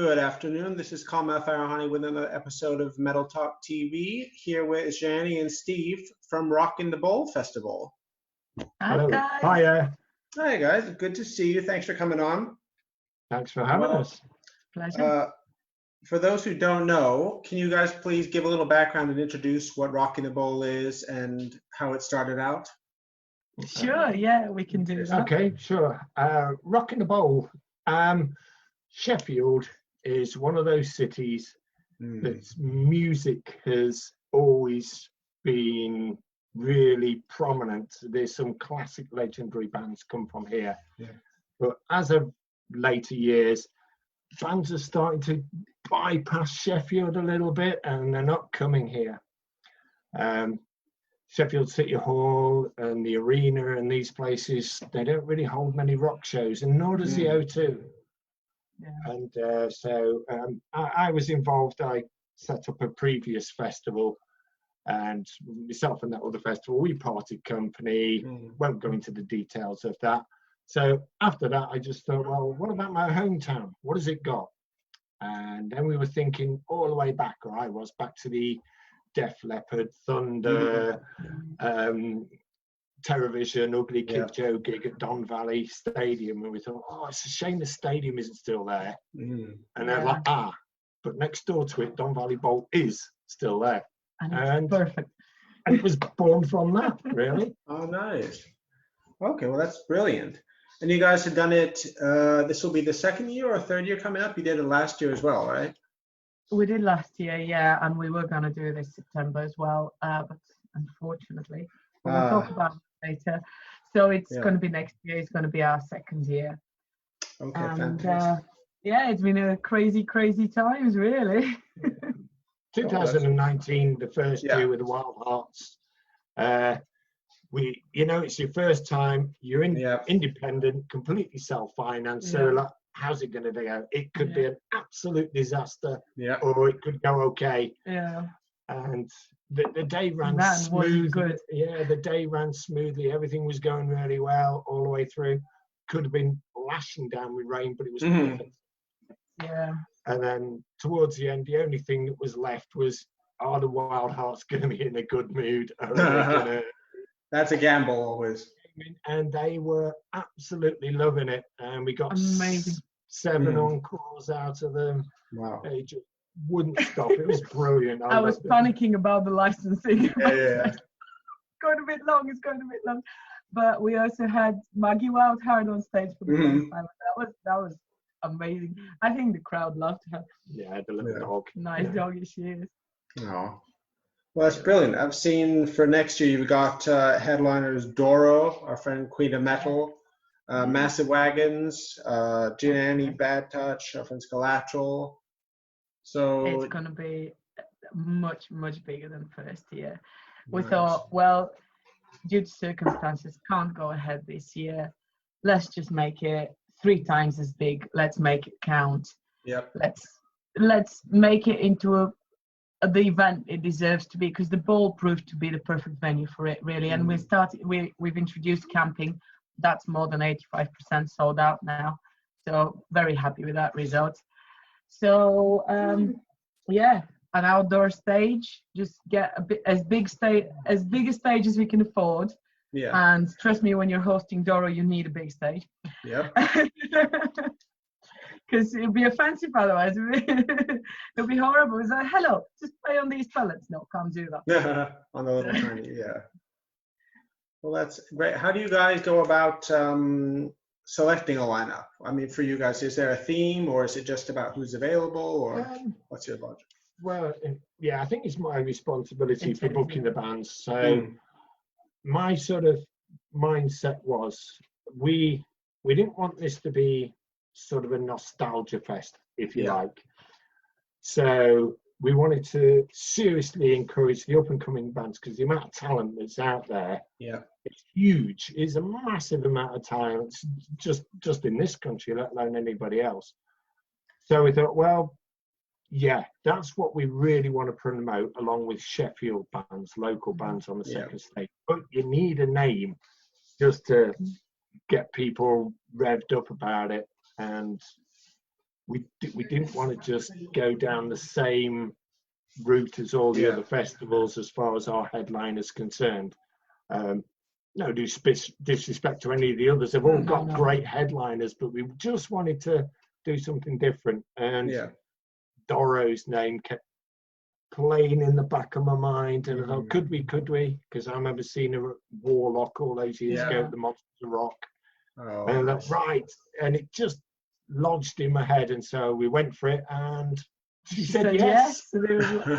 Good afternoon. This is Kahmel Farahani with another episode of Metal Talk TV. Here with Jani and Steve from Rockin The Bowl Festival. Hello. Hi, guys. Hiya. Hi guys, good to see you. Thanks for coming on. Thanks for having us. Pleasure. For those who don't know, can you guys please give a little background and introduce what Rockin The Bowl is and how it started out? Sure, yeah, we can do that. Okay, sure. Rockin The Bowl. Sheffield is one of those cities that music has always been really prominent. There's some classic legendary bands come from here. Yeah. But as of later years, bands are starting to bypass Sheffield a little bit and they're not coming here. Sheffield City Hall and the Arena and these places, they don't really hold many rock shows, and nor does the O2. Yeah. And so I was involved. I set up a previous festival, and myself and that other festival, we parted company. Won't go into the details of that. So after that, I just thought, well, what about my hometown? What has it got? And then we were thinking all the way back, or I was, back to the Def Leppard, Thunder, Terrorvision, Ugly Kid Joe gig at Don Valley Stadium, and we thought, oh, it's a shame the stadium isn't still there. And they're like, but next door to it, Don Valley Bowl is still there. And perfect. And it was born from that, really. Oh, nice. Okay, well, that's brilliant. And you guys have done it, this will be the second year or third year coming up? You did it last year as well, right? We did last year, yeah, and we were going to do this September as well, but unfortunately, we'll talk about it later. So it's going to be next year. It's going to be our second year. Okay, and fantastic. yeah, it's been a crazy times, really. 2019, the first year with the Wild Hearts. It's your first time. You're independent, completely self-financed. So like, how's it going to go? It could be an absolute disaster, or it could go okay. Yeah. And the day ran smoothly. Yeah, the day ran smoothly. Everything was going really well all the way through. Could have been lashing down with rain, but it was perfect. Yeah. And then towards the end, the only thing that was left was, are the Wild Hearts going to be in a good mood? Are they gonna... That's a gamble always. And they were absolutely loving it. And we got amazing 7 encores out of them. Wow. They just wouldn't stop. It was brilliant. I was panicking about the licensing. Yeah. It's going a bit long. But we also had Maggie Wildheart on stage for the first time. That was amazing. I think the crowd loved her. Yeah, the little dog. Nice doggy she is. Oh. Well, that's brilliant. I've seen for next year you've got headliners Doro, our friend Queen of Metal, Massive Wagons, Gianni Bad Touch, our friend Collateral. So it's going to be much bigger than first year. We thought, well, due to circumstances, can't go ahead this year. Let's just make it 3 times as big. Let's make it count. Yep. Let's make it into the event it deserves to be, because the bowl proved to be the perfect venue for it, really. And we've introduced camping. That's more than 85% sold out now. So very happy with that result. So an outdoor stage, just get a bit as big a stage as we can afford. Yeah. And trust me, when you're hosting Doro, you need a big stage. Yeah. Because it'll be offensive otherwise. It'll be horrible. It's like, hello, just play on these pellets. No, can't do that. Yeah, on the little tiny, Well, that's great. How do you guys go about selecting a lineup? I mean, for you guys, is there a theme, or is it just about who's available, or what's your logic? Well, I think it's my responsibility for booking the bands. So my sort of mindset was, we didn't want this to be sort of a nostalgia fest, if you like. So we wanted to seriously encourage the up and coming bands, because the amount of talent that's out there, it's huge. It's a massive amount of talent, just in this country, let alone anybody else. So we thought, well, that's what we really want to promote, along with Sheffield bands, local bands on the second stage. But you need a name just to get people revved up about it. And we didn't want to just go down the same route as all the other festivals as far as our headline is concerned. No disrespect to any of the others. They've all got great headliners, but we just wanted to do something different. And Doro's name kept playing in the back of my mind. And I thought, could we? Because I remember seeing a Warlock all those years ago at the Monsters of Rock. Oh, And I thought, right. And it just lodged in my head. And so we went for it. And she said yes.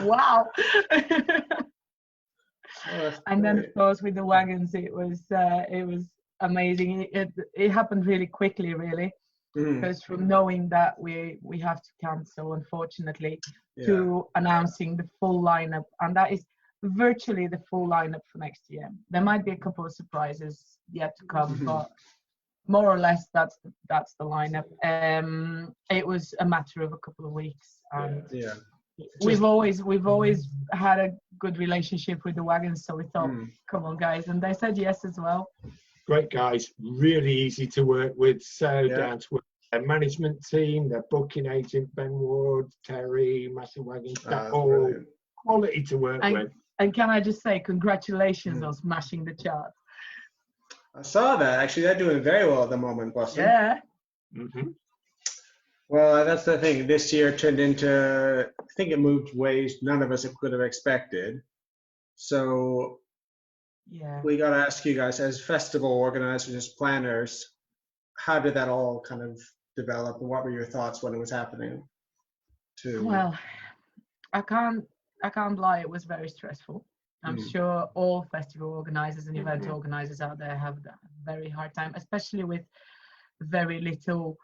Wow. And then, great. of course, with the wagons, it was amazing. It happened really quickly, really, because from knowing that we have to cancel, unfortunately, to announcing the full lineup, and that is virtually the full lineup for next year. There might be a couple of surprises yet to come, but more or less that's the lineup. It was a matter of a couple of weeks, and we've always had a good relationship with the wagons, so we thought, come on guys, and they said yes as well. Great guys, really easy to work with, so down to work. Their management team, their booking agent Ben Ward, Terry, Massive Wagons, all quality to work with. And can I just say congratulations on smashing the chart. I saw that. Actually, they're doing very well at the moment, Boston. Yeah. Well, that's the thing. This year turned into, I think it moved ways none of us could have expected. So we got to ask you guys, as festival organizers, as planners, how did that all kind of develop, and what were your thoughts when it was happening? Well, I can't lie, it was very stressful. I'm sure all festival organizers and event organizers out there have a very hard time, especially with very little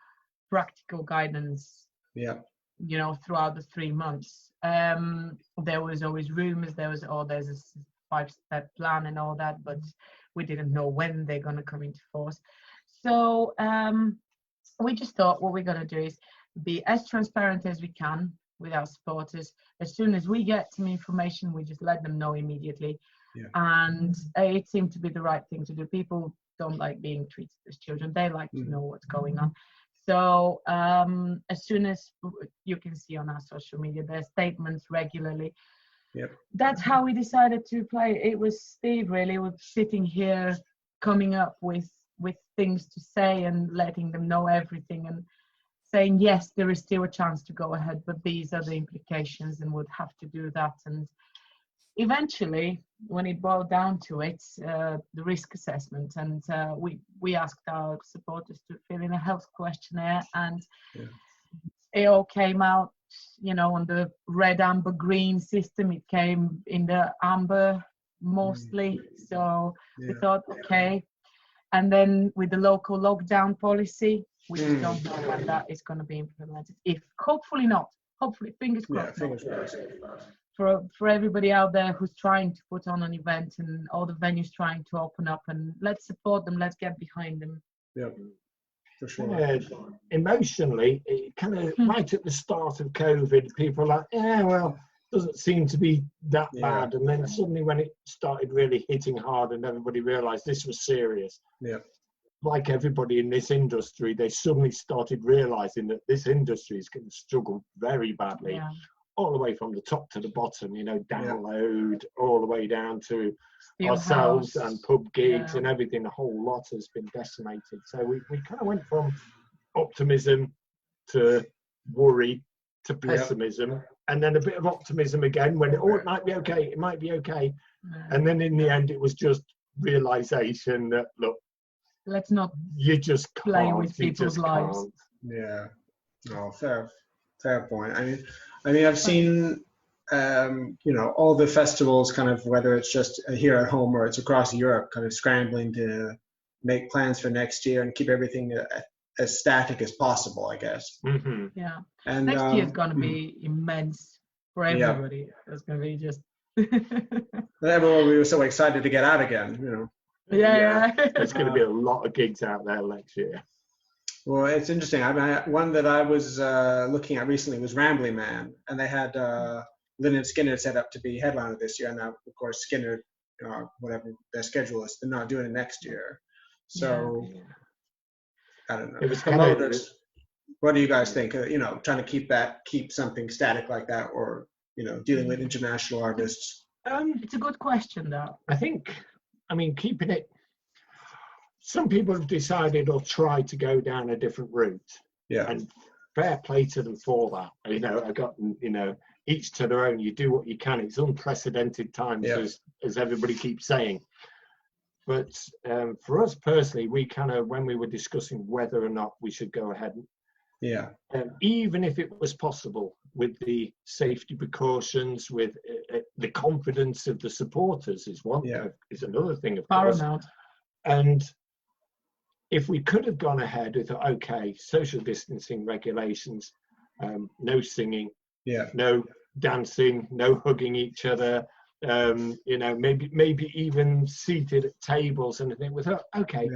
practical guidance, throughout the 3 months. There was always rumors, there's a 5-step plan and all that, but we didn't know when they're going to come into force. So we just thought what we're going to do is be as transparent as we can with our supporters. As soon as we get some information, we just let them know immediately. And it seemed to be the right thing to do. People don't like being treated as children. They like to know what's going on. So as soon as you can see on our social media, there's statements regularly. That's how we decided to play. It was Steve really was sitting here coming up with things to say and letting them know everything and saying, yes, there is still a chance to go ahead, but these are the implications and would have to do that. And eventually, when it boiled down to it, the risk assessment, and we asked our supporters to fill in a health questionnaire, and it all came out, on the red, amber, green system. It came in the amber mostly. So we thought, okay. And then with the local lockdown policy, we just don't know when that is going to be implemented. Hopefully not. Hopefully, fingers crossed. Fingers crossed. For everybody out there who's trying to put on an event and all the venues trying to open up, and let's support them. Let's get behind them. For sure. Emotionally, it kind of right at the start of COVID, people were like, doesn't seem to be that bad. And then suddenly when it started really hitting hard and everybody realized this was serious, like everybody in this industry, they suddenly started realizing that this industry is going to struggle very badly, all the way from the top to the bottom, download all the way down to ourselves and pub gigs and everything. The whole lot has been decimated. So we kind of went from optimism to worry to pessimism, and then a bit of optimism again when it might be okay, and then in the end it was just realization that, look, let's not you just can't play with people's lives. Fair point. I mean I've seen all the festivals, kind of, whether it's just here at home or it's across Europe, kind of scrambling to make plans for next year and keep everything as static as possible, I guess. And next year is going to be immense for everybody. It's going to be just everyone, we were so excited to get out again, There's going to be a lot of gigs out there next year. Well, it's interesting. One that I was looking at recently was Rambling Man, and they had Lynyrd Skynyrd set up to be headliner this year, and now, of course, Skynyrd, whatever their schedule is, they're not doing it next year. So I don't know. It was promoters. What do you guys think? You know, trying to keep something static like that, or you know, dealing with international artists. It's a good question, though. I mean, keeping it. Some people have decided or tried to go down a different route. Yeah. And fair play to them for that. You know, I got, you know, each to their own. You do what you can. It's unprecedented times, as everybody keeps saying. But for us personally, we kind of, when we were discussing whether or not we should go ahead, even if it was possible, with the safety precautions, with the confidence of the supporters, is another thing, of course. Paramount. And if we could have gone ahead with, okay, social distancing regulations, no singing, no dancing, no hugging each other, you know, maybe even seated at tables and everything. With okay,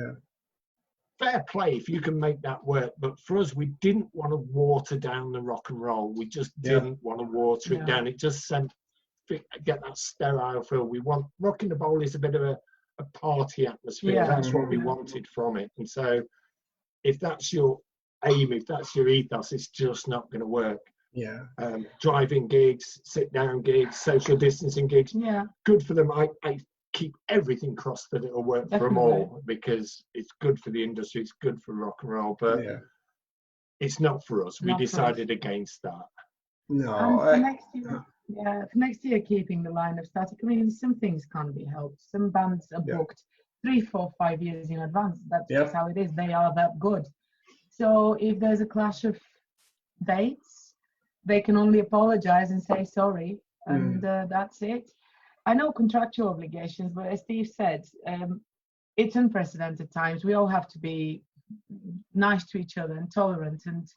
fair play if you can make that work. But for us, we didn't want to water down the rock and roll. We just didn't want to water it down. It just get that sterile feel. We want Rockin the Bowl is a bit of a party atmosphere. That's what we wanted from it. And so if that's your aim, if that's your ethos, it's just not going to work. Driving gigs, sit down gigs, social distancing gigs, good for them. I keep everything crossed that it'll work for them all, because it's good for the industry, it's good for rock and roll, but it's not for us. We decided against that. For next year, keeping the lineup static. I mean, some things can't be helped. Some bands are booked 3, 4, 5 years in advance. That's just how it is. They are that good. So if there's a clash of dates, they can only apologize and say sorry, and that's it. I know contractual obligations, but as Steve said, it's unprecedented times. We all have to be nice to each other and tolerant and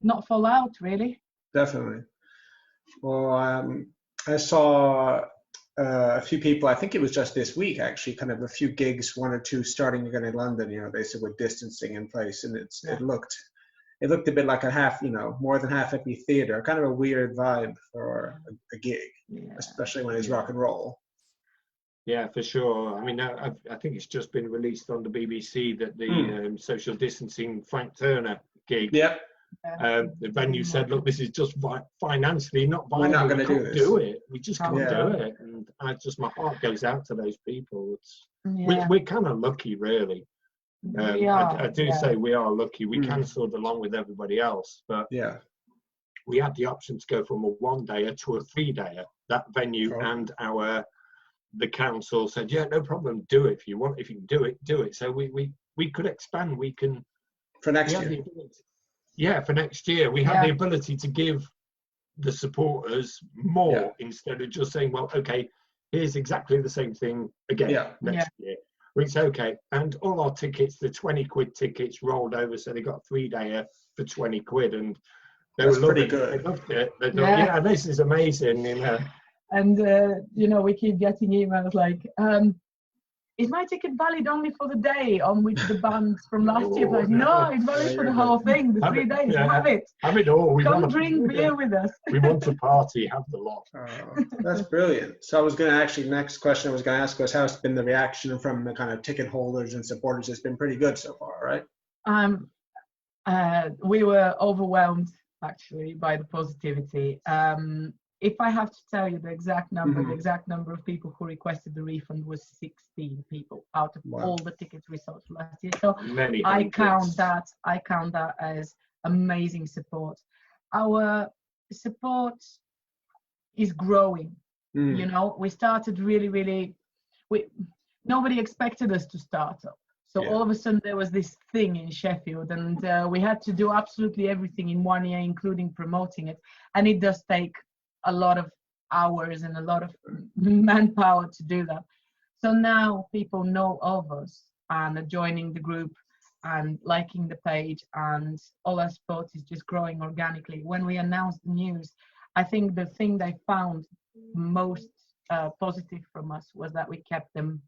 not fall out, really. Definitely. Well, I saw a few people, I think it was just this week actually, kind of a few gigs, 1 or 2 starting again in London, you know, they said with distancing in place, and it looked a bit like a half, you know, more than half empty theater, kind of a weird vibe for a gig, especially when it's rock and roll. Yeah, for sure. I mean, I think it's just been released on the BBC that the social distancing Frank Turner gig. The venue said, look, this is just financially not viable. We're not going to do it. We just can't do it. And my heart goes out to those people. We're kind of lucky, really. I do say we are lucky. We cancelled along with everybody else, but we had the option to go from a 1-dayer to a 3-dayer. That venue and the council said, no problem, do it if you want. If you can do it. So we could expand. We can for next year. For next year, we have the ability to give the supporters more instead of just saying, well, okay, here's exactly the same thing again next year. It's okay. And all our tickets, the 20 quid tickets, rolled over, so they got a 3-dayer for 20 quid, and that's pretty good. They loved it. They thought, this is amazing, you know. And you know, we keep getting emails like, is my ticket valid only for the day on which the bands from last year played? No, it's valid for the whole thing, the 3 days. Have it. Have it all. Come drink beer with us. We want to party, have the lot. That's brilliant. So I was going to actually, next question I was going to ask was, how's been the reaction from the kind of ticket holders and supporters? It's been pretty good so far, right? We were overwhelmed, actually, by the positivity. If I have to tell you the exact number of people who requested the refund was 16 people out of all the tickets we sold last year. So I count that as amazing support. Our support is growing. You know, we started really, nobody expected us to start up. So all of a sudden there was this thing in Sheffield, and we had to do absolutely everything in 1 year, including promoting it. And it does take a lot of hours and a lot of manpower to do that. So now people know of us and are joining the group and liking the page, and all our support is just growing organically. When we announced the news, I think the thing they found most positive from us was that we kept them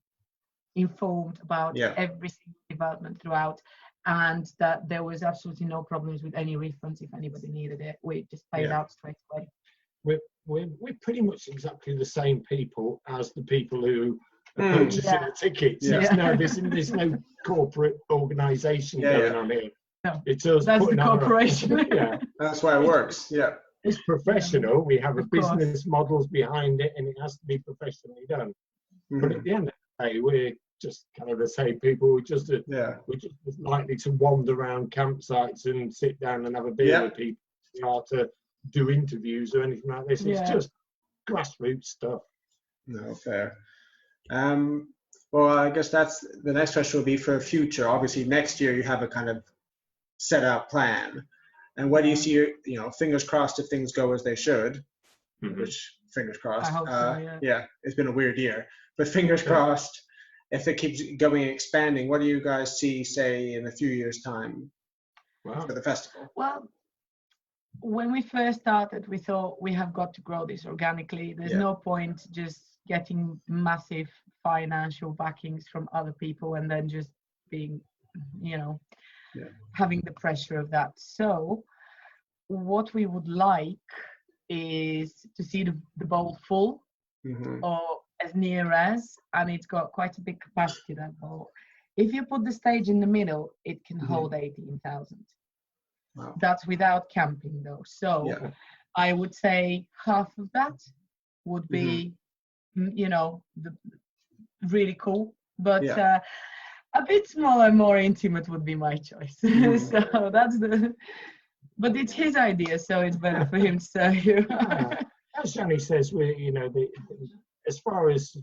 informed about every single development throughout, and that there was absolutely no problems with any refunds if anybody needed it. We just paid out straight away. We're pretty much exactly the same people as the people who are purchasing the tickets. There's no corporate organisation going on here. No, It's us that's the putting our- corporation. Yeah, That's why it works. Yeah. it's professional. We have a Of course. business models behind it, and it has to be professionally done. But Mhm. at the end of the day, we're just kind of the same people. Yeah. We're just as likely to wander around campsites and sit down and have a beer Yeah. with people as we are to do interviews or anything like this. It's Yeah. just grassroots stuff. No, fair. Well, I guess that's the next question will be for future. Obviously, next year you have a kind of set out plan. And what do you see, fingers crossed if things go as they should, Mhm. which fingers crossed. I hope so, yeah. It's been a weird year, but fingers crossed, if it keeps going and expanding, what do you guys see, say, in a few years' time Wow. for the festival? Well, when we first started, we thought we have got to grow this organically. There's Yeah. no point just getting massive financial backings from other people and then just being, having the pressure of that. So what we would like is to see the bowl full Mhm. or as near as, and it's got quite a big capacity, that bowl. If you put the stage in the middle, it can hold 18,000. Wow. That's without camping though. So Yeah. I would say half of that would be, really cool. But Yeah. a bit smaller, more intimate would be my choice. So that's but it's his idea, so it's better for him to say. As Johnny says, as far as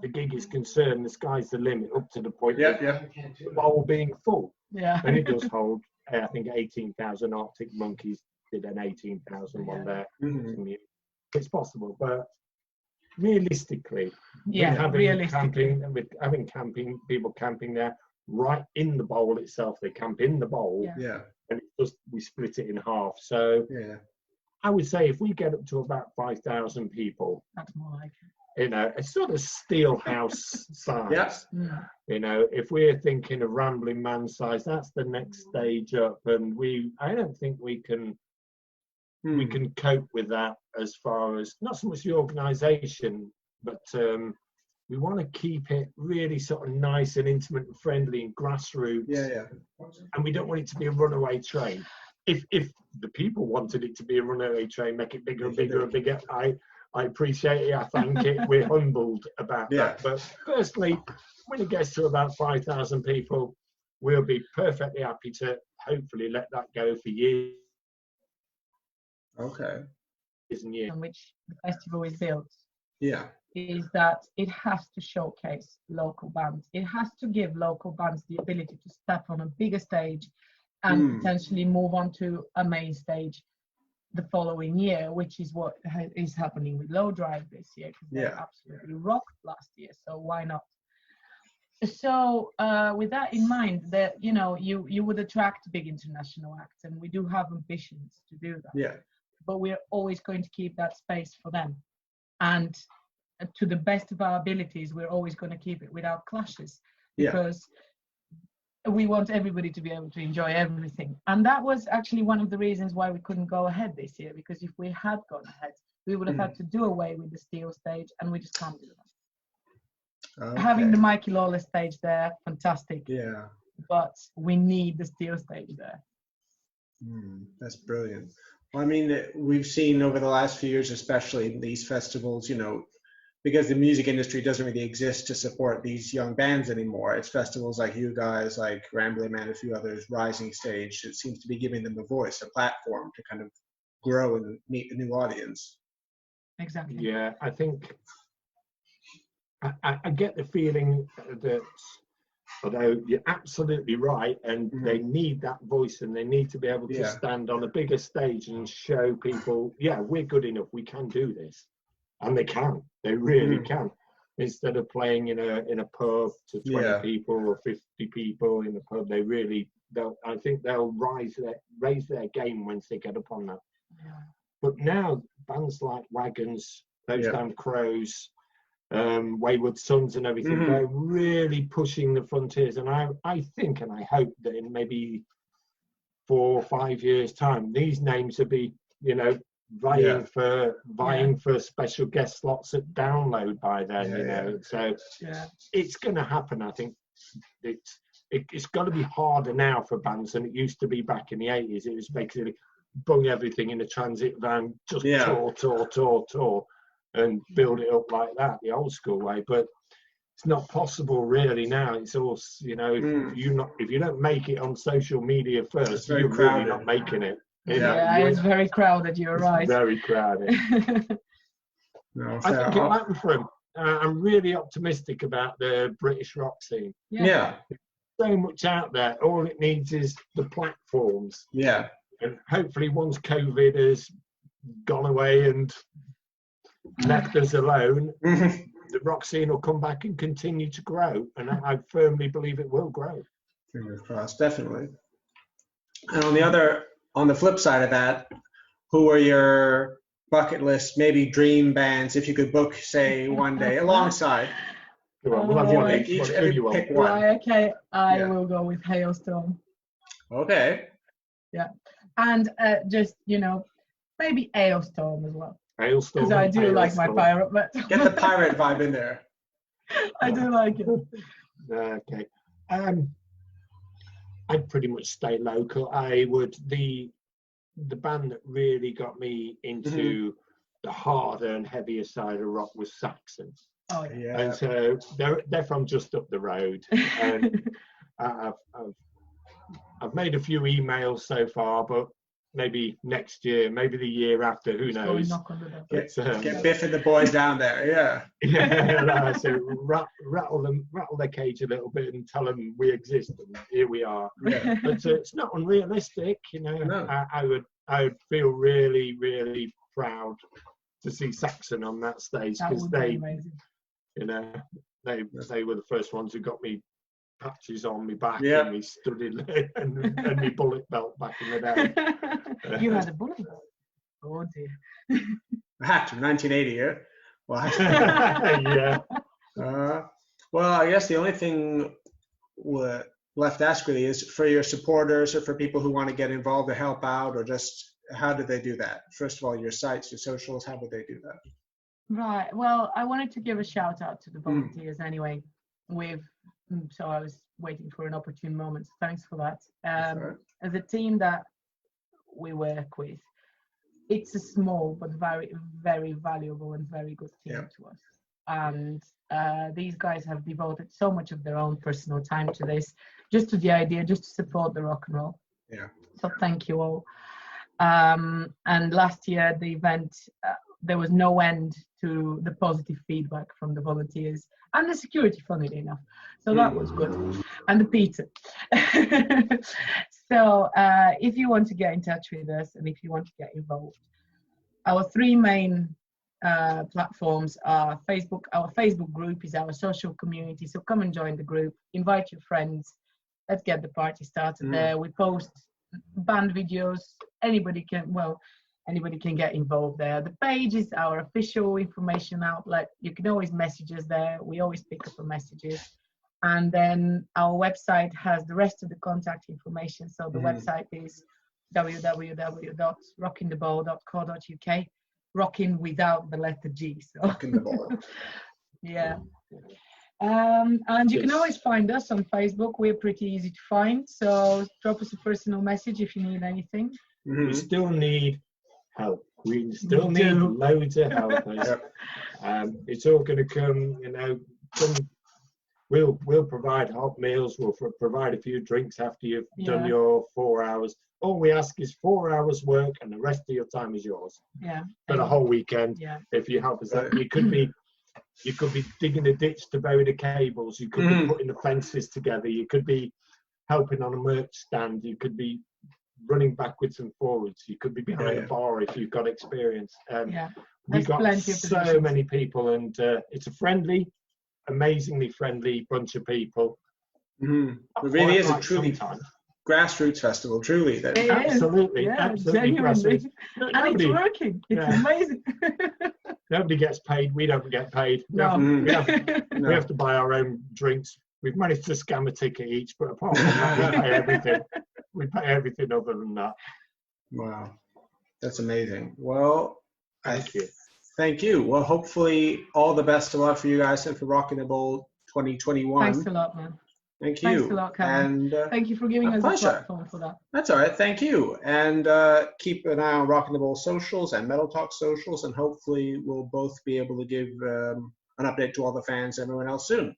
the gig is concerned, the sky's the limit up to the point Yeah, of yeah. the bowl being full. Yeah. And it does hold, I think, 18,000. Arctic Monkeys did an 18,000 one there. Mhm. It's possible, but realistically, Yeah, with having people camping there right in the bowl itself, they camp in the bowl, Yeah. Yeah. and we split it in half. So Yeah. I would say if we get up to about 5,000 people, That's more like a sort of steel house size. Yeah. If we're thinking of Rambling Man size, that's the next stage up, and I don't think we can cope with that as far as not so much the organisation, but we want to keep it really sort of nice and intimate and friendly and grassroots. Yeah. And we don't want it to be a runaway train. If the people wanted it to be a runaway train, make it bigger and bigger and bigger, I appreciate it. I thank it. We're humbled about that. But personally, when it gets to about 5,000 people, we'll be perfectly happy to hopefully let that go for years. Okay. And years. on which the festival is built Yeah. is that it has to showcase local bands. It has to give local bands the ability to step on a bigger stage and potentially move on to a main stage the following year, which is what is happening with Low Drive this year, because they absolutely rocked last year. So why not? So with that in mind, that you would attract big international acts, and we do have ambitions to do that. Yeah. But we're always going to keep that space for them, and to the best of our abilities, we're always going to keep it without clashes, because we want everybody to be able to enjoy everything. And that was actually one of the reasons why we couldn't go ahead this year, because if we had gone ahead, we would have had to do away with the steel stage, and we just can't do that. Okay. Having the Mikey Lawless stage there, fantastic. Yeah. But we need the steel stage there. That's brilliant. Well, I mean, we've seen over the last few years, especially in these festivals, because the music industry doesn't really exist to support these young bands anymore. It's festivals like you guys, like Rambling Man, a few others, Rising Stage. It seems to be giving them a voice, a platform to kind of grow and meet a new audience. Exactly. Yeah, I think I get the feeling that, although you're absolutely right, and they need that voice, and they need to be able to stand on a bigger stage and show people, we're good enough, we can do this. And they can, they really can. Instead of playing in a pub to 20 people or 50 people in a pub, I think they'll raise their game once they get up on that. Yeah. But now bands like Wagons, Those Damn Crows, Wayward Sons and everything, they're really pushing the frontiers. And I think and I hope that in maybe 4 or 5 years' time, these names will be, vying for special guest slots at Download by then, So it's going to happen. I think it's got to be harder now for bands than it used to be back in the 80s. It was basically bung everything in a transit van, just tour, and build it up like that, the old school way. But it's not possible really now. It's all, you know, if you don't make it on social media first, you're really not making it. Yeah, it's very crowded. You're right. Very crowded. No, I think it'll happen for him. I'm really optimistic about the British rock scene. Yeah. So much out there. All it needs is the platforms. Yeah. And hopefully once COVID has gone away and left us alone, the rock scene will come back and continue to grow. And I firmly believe it will grow. Fingers crossed, definitely. And on the flip side of that, who are your bucket list, maybe dream bands, if you could book, say, one day alongside? We'll have one each. Pick one. Right, okay, I will go with Hailstorm. Okay. Yeah, and just, you know, maybe Hailstorm as well. Hailstorm. Because I do like my pirate metal. Get the pirate vibe in there. I do like it. Okay. I'd pretty much stay local. I would, the band that really got me into the harder and heavier side of rock was Saxon. Oh yeah. And so they're from just up the road. And I've made a few emails so far, but maybe next year, maybe the year after, who knows? Get Biff and the boys down there, yeah. Yeah, so rattle their cage a little bit and tell them we exist and here we are. Yeah. But it's not unrealistic, you know. No. I would feel really, really proud to see Saxon on that stage, because they, you know, they were the first ones who got me patches on my back and me studded and my bullet belt back in the day. You had a bullet belt? Oh dear. I had to, 1980, yeah? Well, yeah. Well, I guess the only thing left to ask really is for your supporters or for people who want to get involved or help out, or just how do they do that? First of all, your sites, your socials, how would they do that? Right. Well, I wanted to give a shout out to the volunteers anyway. So I was waiting for an opportune moment. So thanks for that. As a team that we work with, it's a small but very, very valuable and very good team to us. And these guys have devoted so much of their own personal time to this, just to the idea, just to support the rock and roll. Yeah. So thank you all. And last year, the event, there was no end to the positive feedback from the volunteers and the security, funnily enough. So that was good. And the pizza. So if you want to get in touch with us and if you want to get involved, our three main platforms are Facebook. Our Facebook group is our social community. So come and join the group, invite your friends. Let's get the party started there. We post band videos. Anybody can get involved there. The page is our official information outlet. You can always message us there. We always pick up the messages. And then our website has the rest of the contact information. So the website is www.rockinthebowl.co.uk. Rocking without the letter G. So. Rockin the Bowl. Yeah. And you can always find us on Facebook. We're pretty easy to find. So drop us a personal message if you need anything. We still need help. We still need loads of help. It's all going to come, you know. We'll provide hot meals. We'll provide a few drinks after you've done your 4 hours. All we ask is 4 hours work, and the rest of your time is yours. Yeah. For the whole weekend. Yeah. If you help us out, you could be digging a ditch to bury the cables. You could be putting the fences together. You could be helping on a merch stand. You could be running backwards and forwards. You could be behind a bar if you've got experience. We've got so many people, and it's a friendly, amazingly friendly bunch of people. It really is a truly grassroots festival, truly. Absolutely, absolutely grassroots. And it's working. It's amazing. Nobody gets paid. We don't get paid. We have to buy our own drinks. We've managed to scam a ticket each, but apart from that, we pay everything. We pay everything other than that. Wow, that's amazing. Well, Thank you. Well, hopefully all the best of luck for you guys and for Rockin the Bowl 2021. Thanks a lot, man. Thank you. Thanks a lot, Kevin. And Thank you for giving a us pleasure. a platform for that. That's all right. Thank you. And keep an eye on Rockin The Bowl socials and Metal Talk socials, and hopefully we'll both be able to give an update to all the fans and everyone else soon.